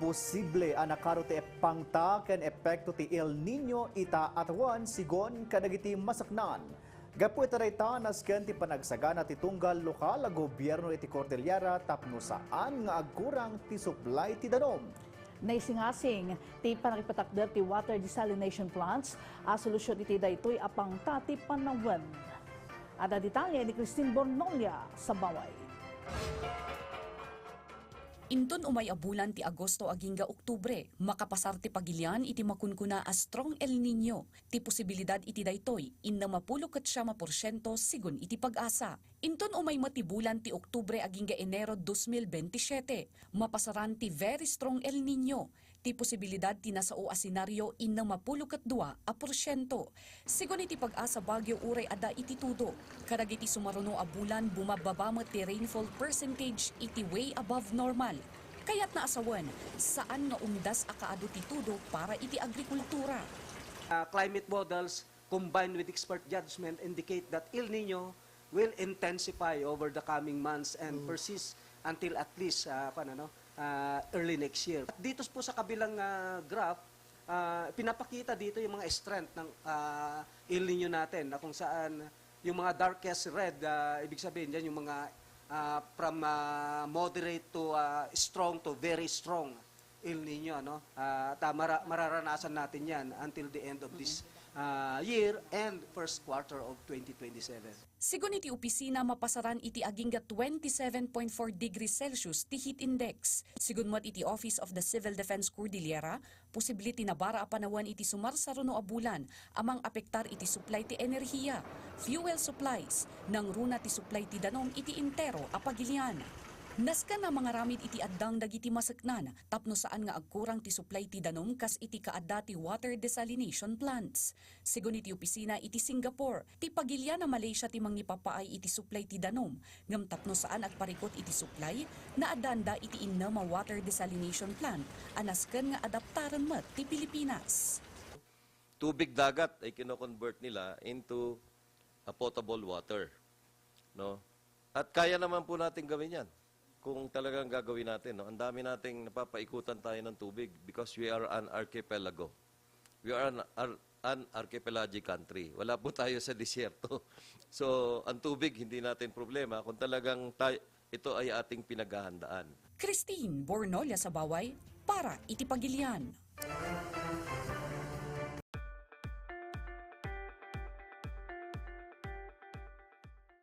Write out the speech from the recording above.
Posible ang nakarote pangta ken epekto ti El Nino ita atawan sigon kadagiti masaknan. Gapu itarayta nasken ti panagsagana ti tunggal lokal a gobyerno iti Cordillera tapno saan nga agkurang ti supply ti danom. Naisingasing ti panakipatakder ti water desalination plants a solusyon iti daytoy apang tati panawan. Ada detalye ni Christine Bornolia sa Baway. Inton umay abulan ti Agosto agingga Oktubre, makapasar ti pagilian iti makunkuna a strong El Nino. Ti posibilidad iti daytoy, inna mapulo ket 5% sigun iti pag-asa. Inton umay matibulan ti Oktubre agingga Enero 2027, mapasaran ti very strong El Nino. Ti posibilidad ti nasao a senaryo inna mapulo ket 2%. Sigun iti pag-asa Baguio uray ada iti tudo. Kadagiti sumaruno a bulan bumababa ti rainfall percentage iti way above normal. Kaya't naasawan, saan nga umdas akaado ti tudo para iti agrikultura. Climate models combined with expert judgment indicate that El Nino will intensify over the coming months and persist until at least early next year. Dito po sa kabilang graph, pinapakita dito yung mga strength ng El Nino natin na kung saan yung mga darkest red, ibig sabihin dyan yung mga from moderate to strong to very strong El Nino, no? Mararanasan natin yan until the end of this year and first quarter of 2027. Sigun iti opisina mapasaran iti agingga 27.4 degrees Celsius ti heat index. Sigun mat iti Office of the Civil Defense Cordillera, posible tinabara a panawan iti sumarsaruno a bulan amang apektar iti supply ti enerhiya, fuel supplies, nang runa ti supply ti danom iti intero a pagilian. Naska na mga ramid iti addang dagiti masaknan, tapno saan nga agkurang ti supply ti danom kas iti kaadda ti water desalination plants. Sigun iti opisina iti Singapore, ti pagilya na Malaysia ti mangipapaay iti supply ti danom, ngam tapno saan agparikot iti supply, na adanda iti innama water desalination plant, anasken nga adaptaran mat ti Pilipinas. Tubig dagat ay kino-convert nila into a potable water, no? At kaya naman po natin gawin yan. Kung talagang gagawin natin, no? Ang dami nating napapaikutan tayo ng tubig because we are an archipelago. We are an archipelagic country. Wala po tayo sa disyerto. So, ang tubig hindi natin problema kung talagang ito ay ating pinaghahandaan. Christine Bornolia sa Baway para iti Pagilian.